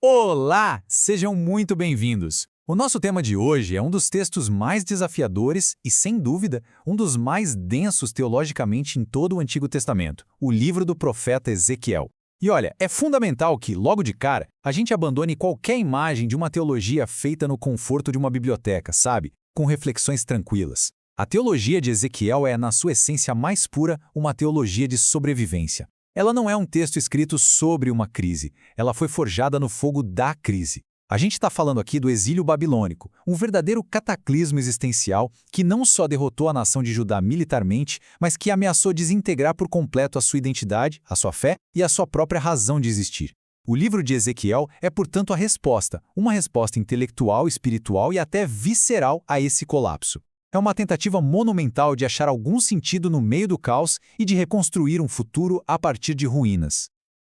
Olá! Sejam muito bem-vindos! O nosso tema de hoje é um dos textos mais desafiadores e, sem dúvida, um dos mais densos teologicamente em todo o Antigo Testamento, o livro do profeta Ezequiel. E olha, é fundamental que, logo de cara, a gente abandone qualquer imagem de uma teologia feita no conforto de uma biblioteca, sabe? Com reflexões tranquilas. A teologia de Ezequiel é, na sua essência mais pura, uma teologia de sobrevivência. Ela não é um texto escrito sobre uma crise, ela foi forjada no fogo da crise. A gente está falando aqui do exílio babilônico, um verdadeiro cataclismo existencial que não só derrotou a nação de Judá militarmente, mas que ameaçou desintegrar por completo a sua identidade, a sua fé e a sua própria razão de existir. O livro de Ezequiel é, portanto, a resposta, uma resposta intelectual, espiritual e até visceral a esse colapso. É uma tentativa monumental de achar algum sentido no meio do caos e de reconstruir um futuro a partir de ruínas.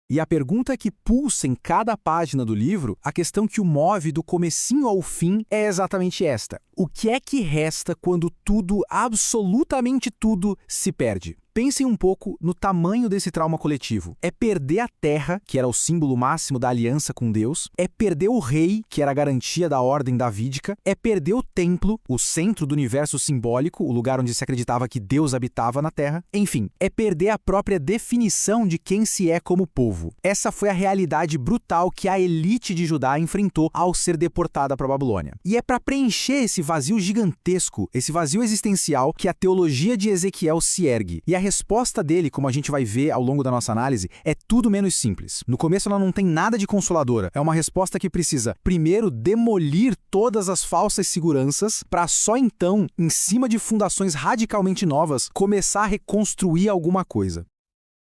E a pergunta que pulsa em cada página do livro, a questão que o move do comecinho ao fim é exatamente esta. O que é que resta quando tudo, absolutamente tudo, se perde? Pensem um pouco no tamanho desse trauma coletivo. É perder a terra, que era o símbolo máximo da aliança com Deus, é perder o rei, que era a garantia da ordem davídica, é perder o templo, o centro do universo simbólico, o lugar onde se acreditava que Deus habitava na terra. Enfim, é perder a própria definição de quem se é como povo. Essa foi a realidade brutal que a elite de Judá enfrentou ao ser deportada para a Babilônia. E é para preencher esse vazio gigantesco, esse vazio existencial, que a teologia de Ezequiel se ergue. E a resposta dele, como a gente vai ver ao longo da nossa análise, é tudo menos simples. No começo ela não tem nada de consoladora. É uma resposta que precisa, primeiro, demolir todas as falsas seguranças, para só então, em cima de fundações radicalmente novas, começar a reconstruir alguma coisa.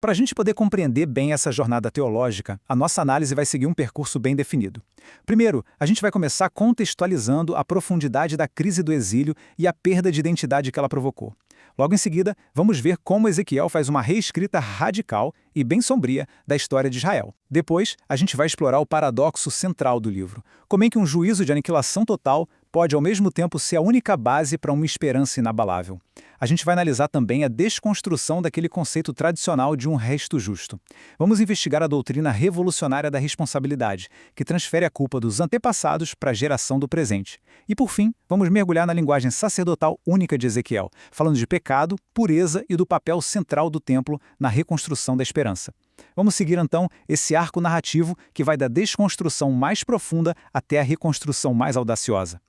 Para a gente poder compreender bem essa jornada teológica, a nossa análise vai seguir um percurso bem definido. Primeiro, a gente vai começar contextualizando a profundidade da crise do exílio e a perda de identidade que ela provocou. Logo em seguida, vamos ver como Ezequiel faz uma reescrita radical e bem sombria da história de Israel. Depois, a gente vai explorar o paradoxo central do livro, como é que um juízo de aniquilação total pode ao mesmo tempo ser a única base para uma esperança inabalável. A gente vai analisar também a desconstrução daquele conceito tradicional de um resto justo. Vamos investigar a doutrina revolucionária da responsabilidade, que transfere a culpa dos antepassados para a geração do presente. E, por fim, vamos mergulhar na linguagem sacerdotal única de Ezequiel, falando de pecado, pureza e do papel central do templo na reconstrução da esperança. Vamos seguir, então, esse arco narrativo que vai da desconstrução mais profunda até a reconstrução mais audaciosa.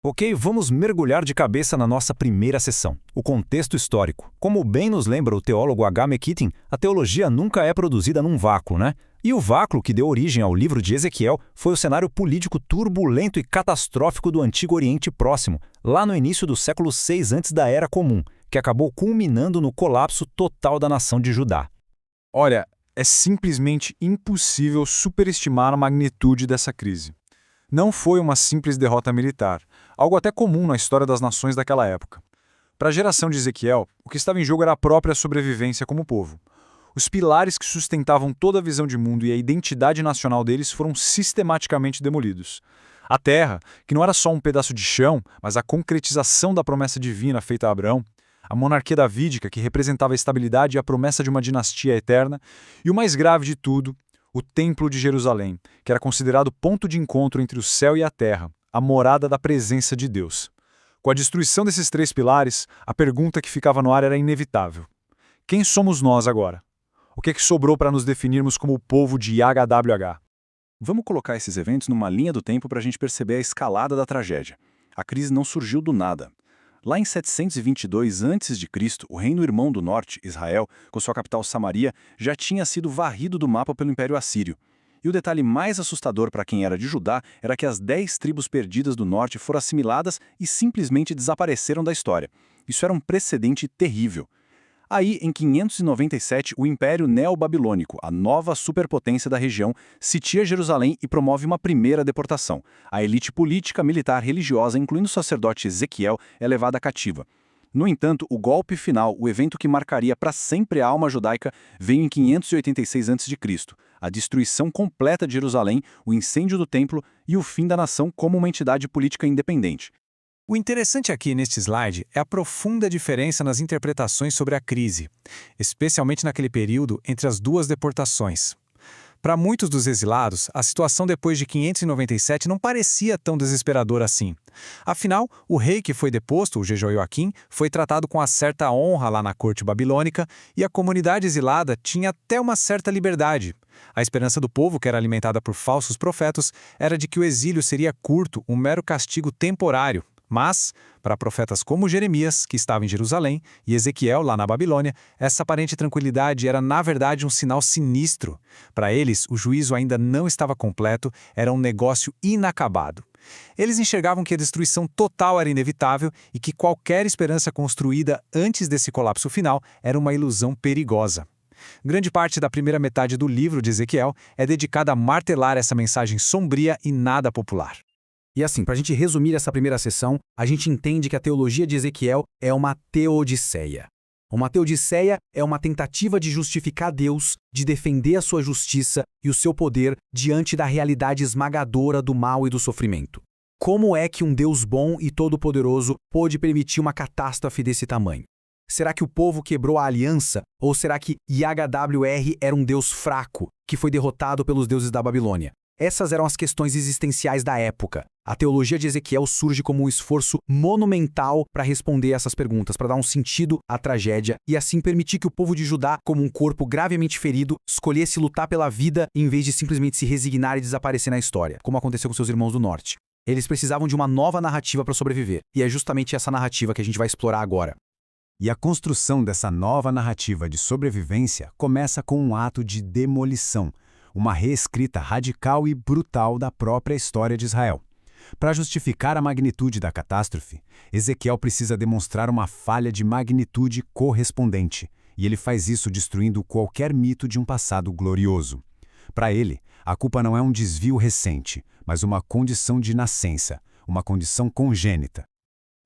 Ok, vamos mergulhar de cabeça na nossa primeira sessão, o contexto histórico. Como bem nos lembra o teólogo H. McKittin, a teologia nunca é produzida num vácuo, né? E o vácuo que deu origem ao livro de Ezequiel foi o cenário político turbulento e catastrófico do Antigo Oriente Próximo, lá no início do século VI antes da Era Comum, que acabou culminando no colapso total da nação de Judá. Olha, é simplesmente impossível superestimar a magnitude dessa crise. Não foi uma simples derrota militar, algo até comum na história das nações daquela época. Para a geração de Ezequiel, o que estava em jogo era a própria sobrevivência como povo. Os pilares que sustentavam toda a visão de mundo e a identidade nacional deles foram sistematicamente demolidos. A terra, que não era só um pedaço de chão, mas a concretização da promessa divina feita a Abraão, a monarquia davídica, que representava a estabilidade e a promessa de uma dinastia eterna, e o mais grave de tudo, o Templo de Jerusalém, que era considerado ponto de encontro entre o céu e a terra, a morada da presença de Deus. Com a destruição desses três pilares, a pergunta que ficava no ar era inevitável. Quem somos nós agora? O que é que sobrou para nos definirmos como o povo de YHWH? Vamos colocar esses eventos numa linha do tempo para a gente perceber a escalada da tragédia. A crise não surgiu do nada. Lá em 722 a.C., o reino irmão do norte, Israel, com sua capital Samaria, já tinha sido varrido do mapa pelo Império Assírio. E o detalhe mais assustador para quem era de Judá era que as 10 tribos perdidas do norte foram assimiladas e simplesmente desapareceram da história. Isso era um precedente terrível. Aí, em 597, o Império Neobabilônico, a nova superpotência da região, sitia Jerusalém e promove uma primeira deportação. A elite política, militar, religiosa, incluindo o sacerdote Ezequiel, é levada cativa. No entanto, o golpe final, o evento que marcaria para sempre a alma judaica, veio em 586 a.C., a destruição completa de Jerusalém, o incêndio do templo e o fim da nação como uma entidade política independente. O interessante aqui neste slide é a profunda diferença nas interpretações sobre a crise, especialmente naquele período entre as duas deportações. Para muitos dos exilados, a situação depois de 597 não parecia tão desesperadora assim. Afinal, o rei que foi deposto, o Jejoiaquim, foi tratado com uma certa honra lá na corte babilônica e a comunidade exilada tinha até uma certa liberdade. A esperança do povo, que era alimentada por falsos profetas, era de que o exílio seria curto, um mero castigo temporário. Mas, para profetas como Jeremias, que estava em Jerusalém, e Ezequiel, lá na Babilônia, essa aparente tranquilidade era, na verdade, um sinal sinistro. Para eles, o juízo ainda não estava completo, era um negócio inacabado. Eles enxergavam que a destruição total era inevitável e que qualquer esperança construída antes desse colapso final era uma ilusão perigosa. Grande parte da primeira metade do livro de Ezequiel é dedicada a martelar essa mensagem sombria e nada popular. E assim, para a gente resumir essa primeira sessão, a gente entende que a teologia de Ezequiel é uma teodiceia. Uma teodiceia é uma tentativa de justificar Deus, de defender a sua justiça e o seu poder diante da realidade esmagadora do mal e do sofrimento. Como é que um Deus bom e todo-poderoso pôde permitir uma catástrofe desse tamanho? Será que o povo quebrou a aliança? Ou será que Yahweh era um Deus fraco, que foi derrotado pelos deuses da Babilônia? Essas eram as questões existenciais da época. A teologia de Ezequiel surge como um esforço monumental para responder essas perguntas, para dar um sentido à tragédia e assim permitir que o povo de Judá, como um corpo gravemente ferido, escolhesse lutar pela vida em vez de simplesmente se resignar e desaparecer na história, como aconteceu com seus irmãos do norte. Eles precisavam de uma nova narrativa para sobreviver, e é justamente essa narrativa que a gente vai explorar agora. E a construção dessa nova narrativa de sobrevivência começa com um ato de demolição, uma reescrita radical e brutal da própria história de Israel. Para justificar a magnitude da catástrofe, Ezequiel precisa demonstrar uma falha de magnitude correspondente, e ele faz isso destruindo qualquer mito de um passado glorioso. Para ele, a culpa não é um desvio recente, mas uma condição de nascença, uma condição congênita.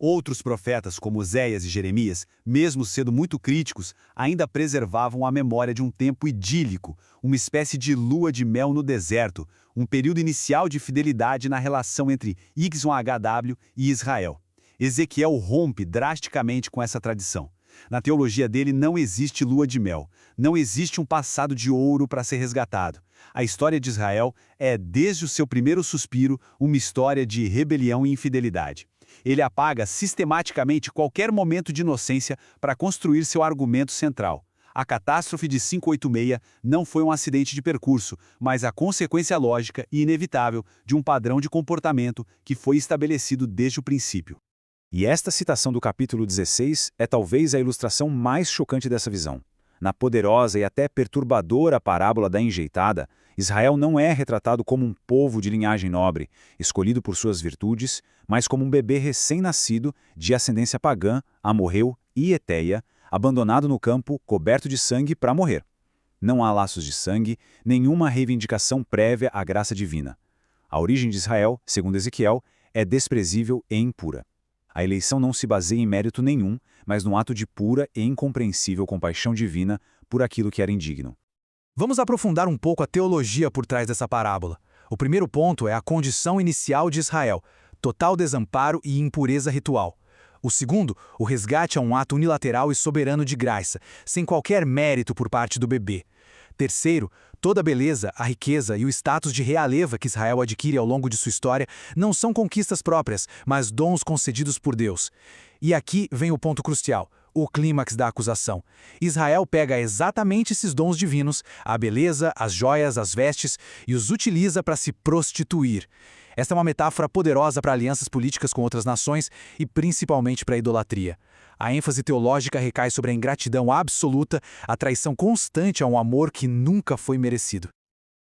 Outros profetas, como Oséias e Jeremias, mesmo sendo muito críticos, ainda preservavam a memória de um tempo idílico, uma espécie de lua de mel no deserto, um período inicial de fidelidade na relação entre YHWH e Israel. Ezequiel rompe drasticamente com essa tradição. Na teologia dele não existe lua de mel, não existe um passado de ouro para ser resgatado. A história de Israel é, desde o seu primeiro suspiro, uma história de rebelião e infidelidade. Ele apaga sistematicamente qualquer momento de inocência para construir seu argumento central. A catástrofe de 586 não foi um acidente de percurso, mas a consequência lógica e inevitável de um padrão de comportamento que foi estabelecido desde o princípio. E esta citação do capítulo 16 é talvez a ilustração mais chocante dessa visão. Na poderosa e até perturbadora parábola da enjeitada, Israel não é retratado como um povo de linhagem nobre, escolhido por suas virtudes, mas como um bebê recém-nascido de ascendência pagã, amorreu e eteia, abandonado no campo, coberto de sangue para morrer. Não há laços de sangue, nenhuma reivindicação prévia à graça divina. A origem de Israel, segundo Ezequiel, é desprezível e impura. A eleição não se baseia em mérito nenhum, mas num ato de pura e incompreensível compaixão divina por aquilo que era indigno. Vamos aprofundar um pouco a teologia por trás dessa parábola. O primeiro ponto é a condição inicial de Israel, total desamparo e impureza ritual. O segundo, o resgate a um ato unilateral e soberano de graça, sem qualquer mérito por parte do bebê. Terceiro, toda a beleza, a riqueza e o status de realeza que Israel adquire ao longo de sua história não são conquistas próprias, mas dons concedidos por Deus. E aqui vem o ponto crucial, o clímax da acusação. Israel pega exatamente esses dons divinos, a beleza, as joias, as vestes, e os utiliza para se prostituir. Esta é uma metáfora poderosa para alianças políticas com outras nações e principalmente para a idolatria. A ênfase teológica recai sobre a ingratidão absoluta, a traição constante a um amor que nunca foi merecido.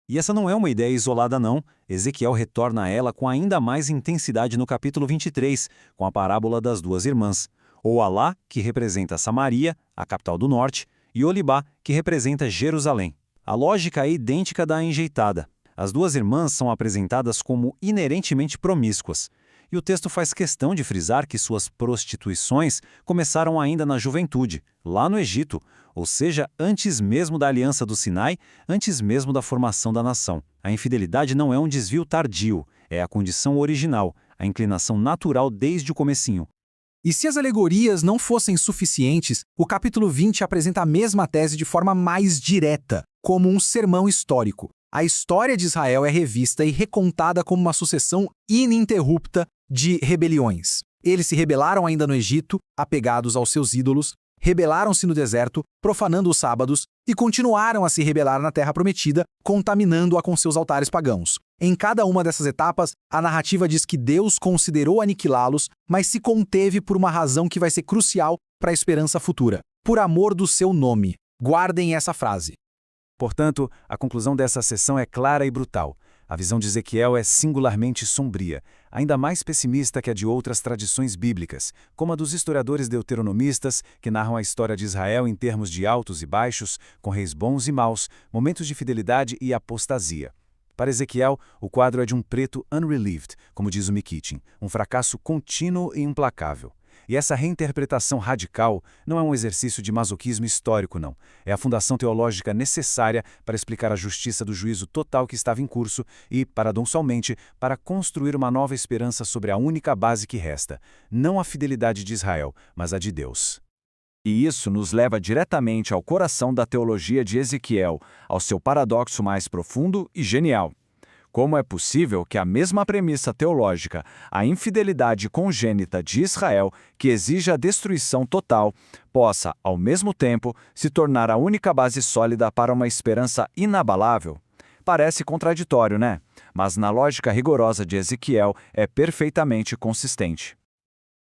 E essa não é uma ideia isolada não, Ezequiel retorna a ela com ainda mais intensidade no capítulo 23, com a parábola das duas irmãs. Oalá, que representa Samaria, a capital do norte, e Olibá, que representa Jerusalém. A lógica é idêntica da enjeitada. As duas irmãs são apresentadas como inerentemente promíscuas. E o texto faz questão de frisar que suas prostituições começaram ainda na juventude, lá no Egito, ou seja, antes mesmo da aliança do Sinai, antes mesmo da formação da nação. A infidelidade não é um desvio tardio, é a condição original, a inclinação natural desde o comecinho. E se as alegorias não fossem suficientes, o capítulo 20 apresenta a mesma tese de forma mais direta, como um sermão histórico. A história de Israel é revista e recontada como uma sucessão ininterrupta de rebeliões. Eles se rebelaram ainda no Egito, apegados aos seus ídolos, rebelaram-se no deserto, profanando os sábados, e continuaram a se rebelar na Terra Prometida, contaminando-a com seus altares pagãos. Em cada uma dessas etapas, a narrativa diz que Deus considerou aniquilá-los, mas se conteve por uma razão que vai ser crucial para a esperança futura. Por amor do seu nome. Guardem essa frase. Portanto, a conclusão dessa sessão é clara e brutal. A visão de Ezequiel é singularmente sombria, ainda mais pessimista que a de outras tradições bíblicas, como a dos historiadores deuteronomistas, que narram a história de Israel em termos de altos e baixos, com reis bons e maus, momentos de fidelidade e apostasia. Para Ezequiel, o quadro é de um preto unrelieved, como diz o Mikitin, um fracasso contínuo e implacável. E essa reinterpretação radical não é um exercício de masoquismo histórico, não. É a fundação teológica necessária para explicar a justiça do juízo total que estava em curso e, paradoxalmente, para construir uma nova esperança sobre a única base que resta, não a fidelidade de Israel, mas a de Deus. E isso nos leva diretamente ao coração da teologia de Ezequiel, ao seu paradoxo mais profundo e genial. Como é possível que a mesma premissa teológica, a infidelidade congênita de Israel, que exige a destruição total, possa, ao mesmo tempo, se tornar a única base sólida para uma esperança inabalável? Parece contraditório, né? Mas na lógica rigorosa de Ezequiel é perfeitamente consistente.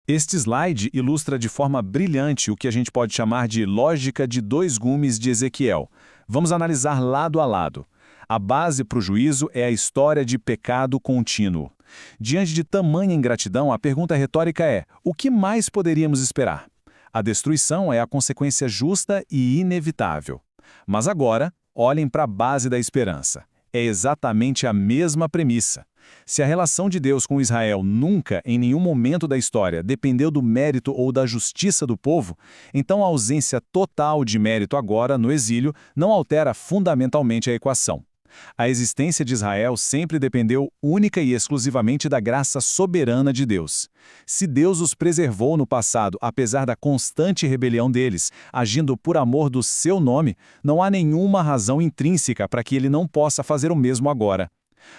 Este slide ilustra de forma brilhante o que a gente pode chamar de lógica de dois gumes de Ezequiel. Vamos analisar lado a lado. A base para o juízo é a história de pecado contínuo. Diante de tamanha ingratidão, a pergunta retórica é: o que mais poderíamos esperar? A destruição é a consequência justa e inevitável. Mas agora, olhem para a base da esperança. É exatamente a mesma premissa. Se a relação de Deus com Israel nunca, em nenhum momento da história, dependeu do mérito ou da justiça do povo, então a ausência total de mérito agora, no exílio, não altera fundamentalmente a equação. A existência de Israel sempre dependeu única e exclusivamente da graça soberana de Deus. Se Deus os preservou no passado, apesar da constante rebelião deles, agindo por amor do seu nome, não há nenhuma razão intrínseca para que ele não possa fazer o mesmo agora.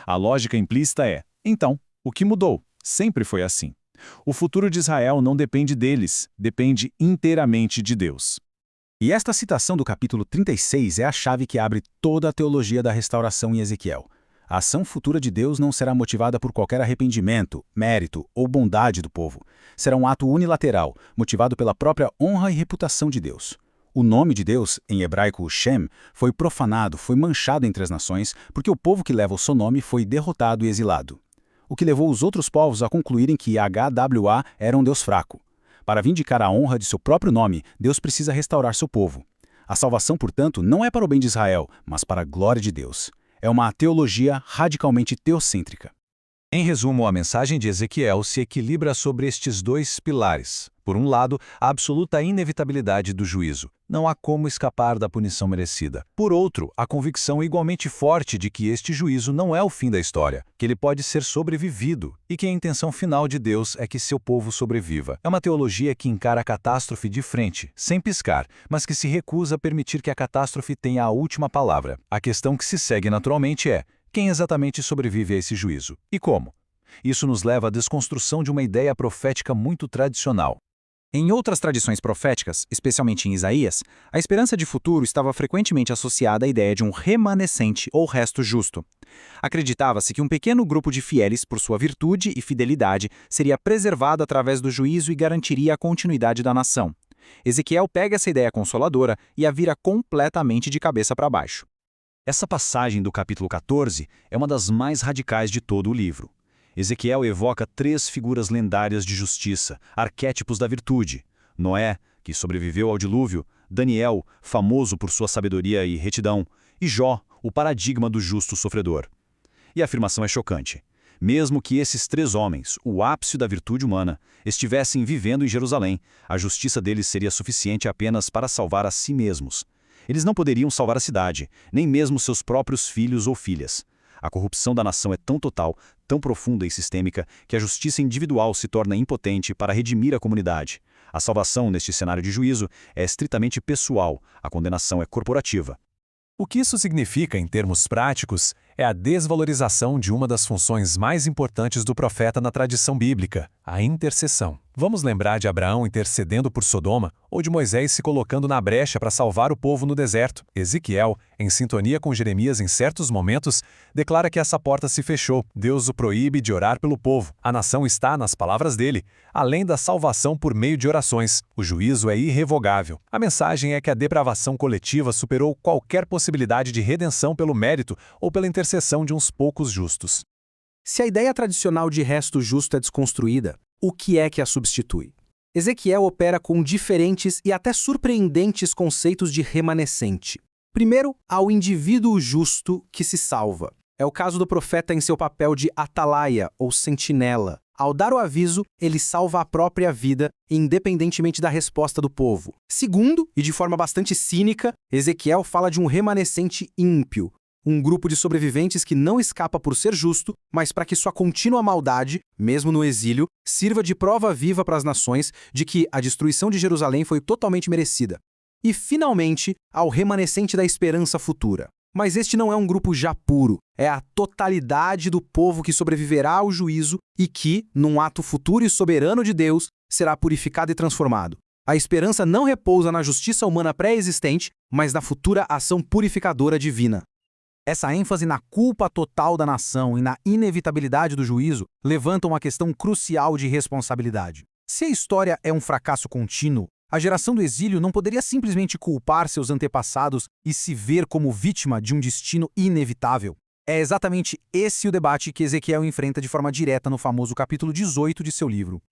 A lógica implícita é: então, o que mudou? Sempre foi assim. O futuro de Israel não depende deles, depende inteiramente de Deus. E esta citação do capítulo 36 é a chave que abre toda a teologia da restauração em Ezequiel. A ação futura de Deus não será motivada por qualquer arrependimento, mérito ou bondade do povo. Será um ato unilateral, motivado pela própria honra e reputação de Deus. O nome de Deus, em hebraico Shem, foi profanado, foi manchado entre as nações, porque o povo que leva o seu nome foi derrotado e exilado. O que levou os outros povos a concluírem que HWA era um Deus fraco. Para vindicar a honra de seu próprio nome, Deus precisa restaurar seu povo. A salvação, portanto, não é para o bem de Israel, mas para a glória de Deus. É uma teologia radicalmente teocêntrica. Em resumo, a mensagem de Ezequiel se equilibra sobre estes dois pilares. Por um lado, a absoluta inevitabilidade do juízo. Não há como escapar da punição merecida. Por outro, a convicção igualmente forte de que este juízo não é o fim da história, que ele pode ser sobrevivido e que a intenção final de Deus é que seu povo sobreviva. É uma teologia que encara a catástrofe de frente, sem piscar, mas que se recusa a permitir que a catástrofe tenha a última palavra. A questão que se segue naturalmente é: quem exatamente sobrevive a esse juízo? E como? Isso nos leva à desconstrução de uma ideia profética muito tradicional. Em outras tradições proféticas, especialmente em Isaías, a esperança de futuro estava frequentemente associada à ideia de um remanescente ou resto justo. Acreditava-se que um pequeno grupo de fieles, por sua virtude e fidelidade, seria preservado através do juízo e garantiria a continuidade da nação. Ezequiel pega essa ideia consoladora e a vira completamente de cabeça para baixo. Essa passagem do capítulo 14 é uma das mais radicais de todo o livro. Ezequiel evoca 3 figuras lendárias de justiça, arquétipos da virtude: Noé, que sobreviveu ao dilúvio; Daniel, famoso por sua sabedoria e retidão; e Jó, o paradigma do justo sofredor. E a afirmação é chocante. Mesmo que esses 3 homens, o ápice da virtude humana, estivessem vivendo em Jerusalém, a justiça deles seria suficiente apenas para salvar a si mesmos. Eles não poderiam salvar a cidade, nem mesmo seus próprios filhos ou filhas. A corrupção da nação é tão total, tão profunda e sistêmica, que a justiça individual se torna impotente para redimir a comunidade. A salvação, neste cenário de juízo, é estritamente pessoal, a condenação é corporativa. O que isso significa em termos práticos é a desvalorização de uma das funções mais importantes do profeta na tradição bíblica, a intercessão. Vamos lembrar de Abraão intercedendo por Sodoma ou de Moisés se colocando na brecha para salvar o povo no deserto. Ezequiel, em sintonia com Jeremias em certos momentos, declara que essa porta se fechou. Deus o proíbe de orar pelo povo. A nação está nas palavras dele, além da salvação por meio de orações. O juízo é irrevogável. A mensagem é que a depravação coletiva superou qualquer possibilidade de redenção pelo mérito ou pela intercessão de uns poucos justos. Se a ideia tradicional de resto justo é desconstruída, o que é que a substitui? Ezequiel opera com diferentes e até surpreendentes conceitos de remanescente. Primeiro, há o indivíduo justo que se salva. É o caso do profeta em seu papel de atalaia ou sentinela. Ao dar o aviso, ele salva a própria vida, independentemente da resposta do povo. Segundo, e de forma bastante cínica, Ezequiel fala de um remanescente ímpio, um grupo de sobreviventes que não escapa por ser justo, mas para que sua contínua maldade, mesmo no exílio, sirva de prova viva para as nações de que a destruição de Jerusalém foi totalmente merecida. E, finalmente, há o remanescente da esperança futura. Mas este não é um grupo já puro, é a totalidade do povo que sobreviverá ao juízo e que, num ato futuro e soberano de Deus, será purificado e transformado. A esperança não repousa na justiça humana pré-existente, mas na futura ação purificadora divina. Essa ênfase na culpa total da nação e na inevitabilidade do juízo levanta uma questão crucial de responsabilidade. Se a história é um fracasso contínuo, a geração do exílio não poderia simplesmente culpar seus antepassados e se ver como vítima de um destino inevitável. É exatamente esse o debate que Ezequiel enfrenta de forma direta no famoso capítulo 18 de seu livro.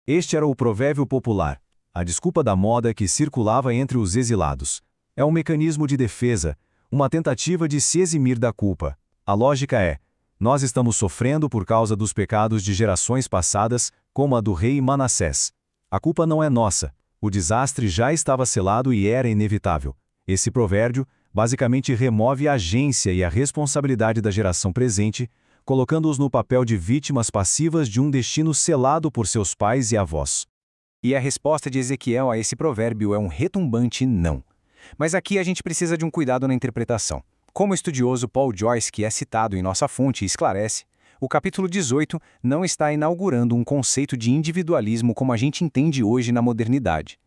Este era o provérbio popular, a desculpa da moda que circulava entre os exilados. É um mecanismo de defesa, uma tentativa de se eximir da culpa. A lógica é: nós estamos sofrendo por causa dos pecados de gerações passadas, como a do rei Manassés. A culpa não é nossa. O desastre já estava selado e era inevitável. Esse provérbio basicamente remove a agência e a responsabilidade da geração presente, colocando-os no papel de vítimas passivas de um destino selado por seus pais e avós. E a resposta de Ezequiel a esse provérbio é um retumbante não. Mas aqui a gente precisa de um cuidado na interpretação. Como o estudioso Paul Joyce, que é citado em nossa fonte, esclarece, o capítulo 18 não está inaugurando um conceito de individualismo como a gente entende hoje na modernidade.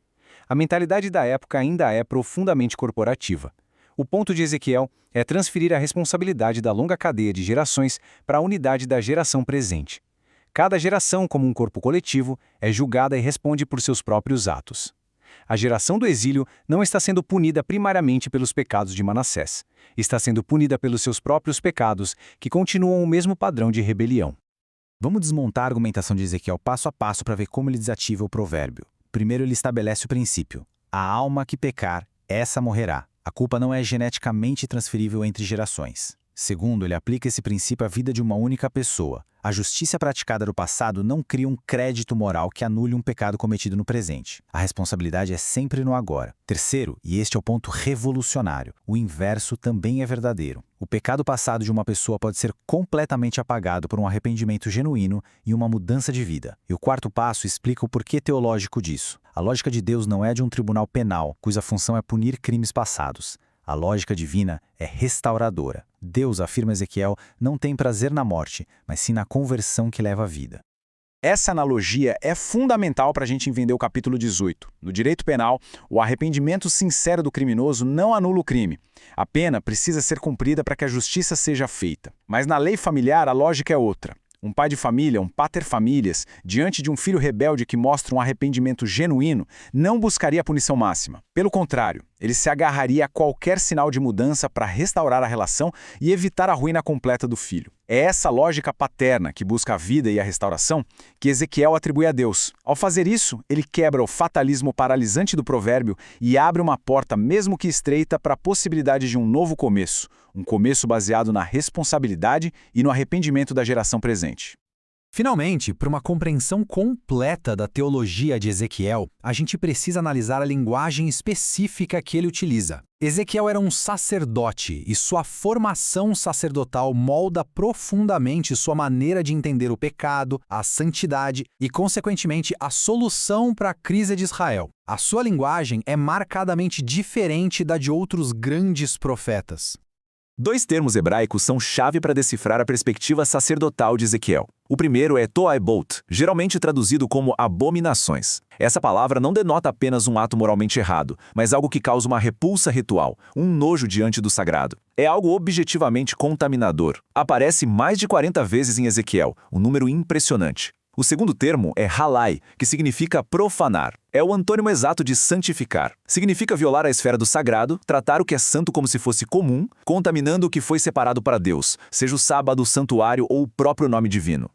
A mentalidade da época ainda é profundamente corporativa. O ponto de Ezequiel é transferir a responsabilidade da longa cadeia de gerações para a unidade da geração presente. Cada geração, como um corpo coletivo, é julgada e responde por seus próprios atos. A geração do exílio não está sendo punida primariamente pelos pecados de Manassés. Está sendo punida pelos seus próprios pecados, que continuam o mesmo padrão de rebelião. Vamos desmontar a argumentação de Ezequiel passo a passo para ver como ele desativa o provérbio. Primeiro, ele estabelece o princípio: a alma que pecar, essa morrerá. A culpa não é geneticamente transferível entre gerações. Segundo, ele aplica esse princípio à vida de uma única pessoa. A justiça praticada no passado não cria um crédito moral que anule um pecado cometido no presente. A responsabilidade é sempre no agora. Terceiro, e este é o ponto revolucionário, o inverso também é verdadeiro. O pecado passado de uma pessoa pode ser completamente apagado por um arrependimento genuíno e uma mudança de vida. E o quarto passo explica o porquê teológico disso. A lógica de Deus não é de um tribunal penal, cuja função é punir crimes passados. A lógica divina é restauradora. Deus, afirma Ezequiel, não tem prazer na morte, mas sim na conversão que leva à vida. Essa analogia é fundamental para a gente entender o capítulo 18. No direito penal, o arrependimento sincero do criminoso não anula o crime. A pena precisa ser cumprida para que a justiça seja feita. Mas na lei familiar, a lógica é outra. Um pai de família, um pater familias, diante de um filho rebelde que mostra um arrependimento genuíno, não buscaria a punição máxima. Pelo contrário, ele se agarraria a qualquer sinal de mudança para restaurar a relação e evitar a ruína completa do filho. É essa lógica paterna que busca a vida e a restauração que Ezequiel atribui a Deus. Ao fazer isso, ele quebra o fatalismo paralisante do provérbio e abre uma porta, mesmo que estreita, para a possibilidade de um novo começo. Um começo baseado na responsabilidade e no arrependimento da geração presente. Finalmente, para uma compreensão completa da teologia de Ezequiel, a gente precisa analisar a linguagem específica que ele utiliza. Ezequiel era um sacerdote e sua formação sacerdotal molda profundamente sua maneira de entender o pecado, a santidade e, consequentemente, a solução para a crise de Israel. A sua linguagem é marcadamente diferente da de outros grandes profetas. Dois termos hebraicos são chave para decifrar a perspectiva sacerdotal de Ezequiel. O primeiro é to'abot, geralmente traduzido como abominações. Essa palavra não denota apenas um ato moralmente errado, mas algo que causa uma repulsa ritual, um nojo diante do sagrado. É algo objetivamente contaminador. Aparece mais de 40 vezes em Ezequiel, um número impressionante. O segundo termo é halai, que significa profanar. É o antônimo exato de santificar. Significa violar a esfera do sagrado, tratar o que é santo como se fosse comum, contaminando o que foi separado para Deus, seja o sábado, o santuário ou o próprio nome divino.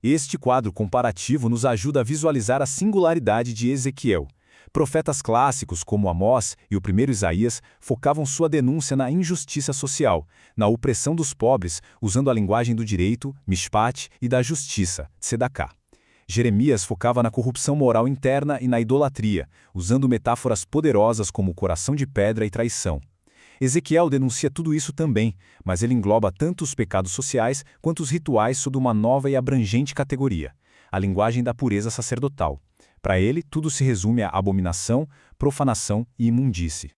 Este quadro comparativo nos ajuda a visualizar a singularidade de Ezequiel. Profetas clássicos como Amós e o primeiro Isaías focavam sua denúncia na injustiça social, na opressão dos pobres, usando a linguagem do direito, mishpat, e da justiça, tzedaká. Jeremias focava na corrupção moral interna e na idolatria, usando metáforas poderosas como coração de pedra e traição. Ezequiel denuncia tudo isso também, mas ele engloba tanto os pecados sociais quanto os rituais sob uma nova e abrangente categoria, a linguagem da pureza sacerdotal. Para ele, tudo se resume a abominação, profanação e imundície.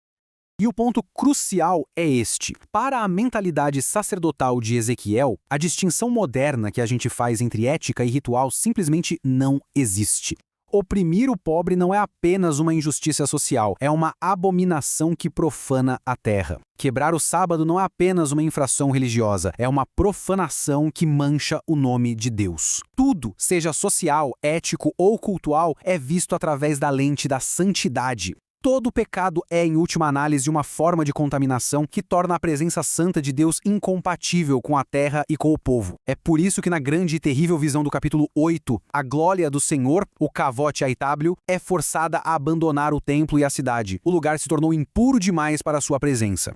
E o ponto crucial é este. Para a mentalidade sacerdotal de Ezequiel, a distinção moderna que a gente faz entre ética e ritual simplesmente não existe. Oprimir o pobre não é apenas uma injustiça social, é uma abominação que profana a terra. Quebrar o sábado não é apenas uma infração religiosa, é uma profanação que mancha o nome de Deus. Tudo, seja social, ético ou cultural, é visto através da lente da santidade. Todo pecado é, em última análise, uma forma de contaminação que torna a presença santa de Deus incompatível com a terra e com o povo. É por isso que na grande e terrível visão do capítulo 8, a glória do Senhor, o Kavot Aitáblio, é forçada a abandonar o templo e a cidade. O lugar se tornou impuro demais para a sua presença.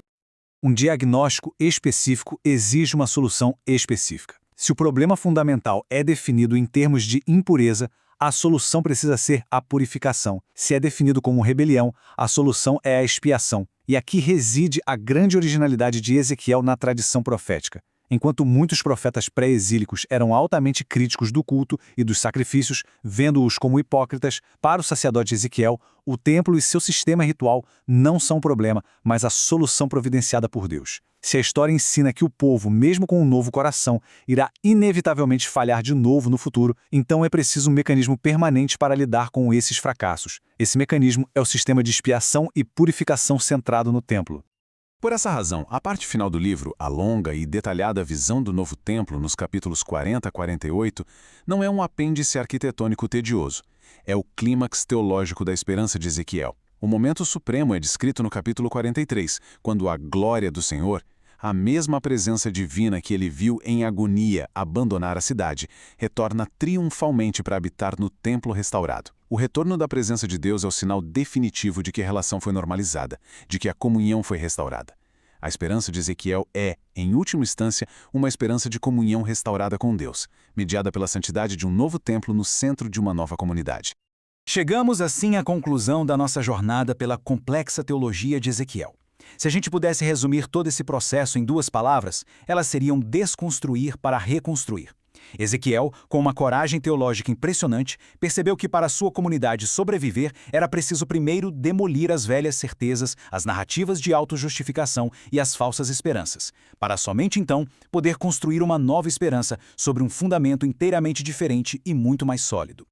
Um diagnóstico específico exige uma solução específica. Se o problema fundamental é definido em termos de impureza, a solução precisa ser a purificação. Se é definido como rebelião, a solução é a expiação. E aqui reside a grande originalidade de Ezequiel na tradição profética. Enquanto muitos profetas pré-exílicos eram altamente críticos do culto e dos sacrifícios, vendo-os como hipócritas, para o sacerdote Ezequiel, o templo e seu sistema ritual não são um problema, mas a solução providenciada por Deus. Se a história ensina que o povo, mesmo com um novo coração, irá inevitavelmente falhar de novo no futuro, então é preciso um mecanismo permanente para lidar com esses fracassos. Esse mecanismo é o sistema de expiação e purificação centrado no templo. Por essa razão, a parte final do livro, a longa e detalhada visão do novo templo nos capítulos 40 a 48, não é um apêndice arquitetônico tedioso. É o clímax teológico da esperança de Ezequiel. O momento supremo é descrito no capítulo 43, quando a glória do Senhor, a mesma presença divina que ele viu em agonia abandonar a cidade, retorna triunfalmente para habitar no templo restaurado. O retorno da presença de Deus é o sinal definitivo de que a relação foi normalizada, de que a comunhão foi restaurada. A esperança de Ezequiel é, em última instância, uma esperança de comunhão restaurada com Deus, mediada pela santidade de um novo templo no centro de uma nova comunidade. Chegamos assim à conclusão da nossa jornada pela complexa teologia de Ezequiel. Se a gente pudesse resumir todo esse processo em duas palavras, elas seriam desconstruir para reconstruir. Ezequiel, com uma coragem teológica impressionante, percebeu que para sua comunidade sobreviver era preciso primeiro demolir as velhas certezas, as narrativas de autojustificação e as falsas esperanças, para somente então poder construir uma nova esperança sobre um fundamento inteiramente diferente e muito mais sólido.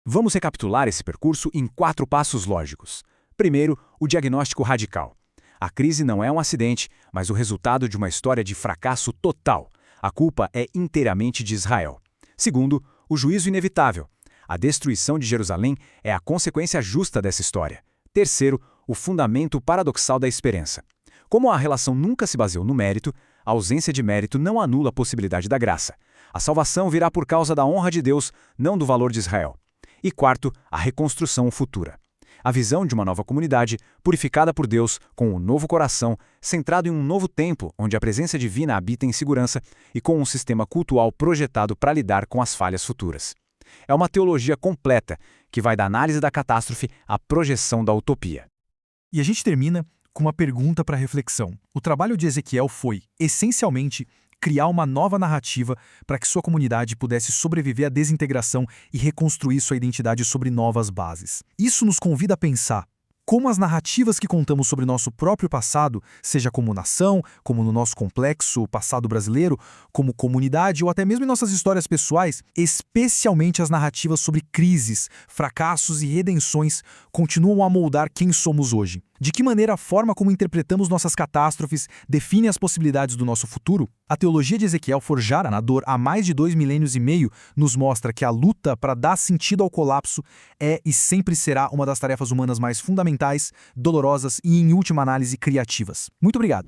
Vamos recapitular esse percurso em 4 passos lógicos. Primeiro, o diagnóstico radical. A crise não é um acidente, mas o resultado de uma história de fracasso total. A culpa é inteiramente de Israel. Segundo, o juízo inevitável. A destruição de Jerusalém é a consequência justa dessa história. Terceiro, o fundamento paradoxal da esperança. Como a relação nunca se baseou no mérito, a ausência de mérito não anula a possibilidade da graça. A salvação virá por causa da honra de Deus, não do valor de Israel. E quarto, a reconstrução futura. A visão de uma nova comunidade, purificada por Deus, com um novo coração, centrado em um novo tempo, onde a presença divina habita em segurança e com um sistema cultual projetado para lidar com as falhas futuras. É uma teologia completa, que vai da análise da catástrofe à projeção da utopia. E a gente termina com uma pergunta para reflexão. O trabalho de Ezequiel foi, essencialmente, criar uma nova narrativa para que sua comunidade pudesse sobreviver à desintegração e reconstruir sua identidade sobre novas bases. Isso nos convida a pensar como as narrativas que contamos sobre nosso próprio passado, seja como nação, como no nosso complexo passado brasileiro, como comunidade ou até mesmo em nossas histórias pessoais, especialmente as narrativas sobre crises, fracassos e redenções, continuam a moldar quem somos hoje. De que maneira a forma como interpretamos nossas catástrofes define as possibilidades do nosso futuro? A teologia de Ezequiel, forjada na dor há mais de 2,5 milênios, nos mostra que a luta para dar sentido ao colapso é e sempre será uma das tarefas humanas mais fundamentais, dolorosas e, em última análise, criativas. Muito obrigado.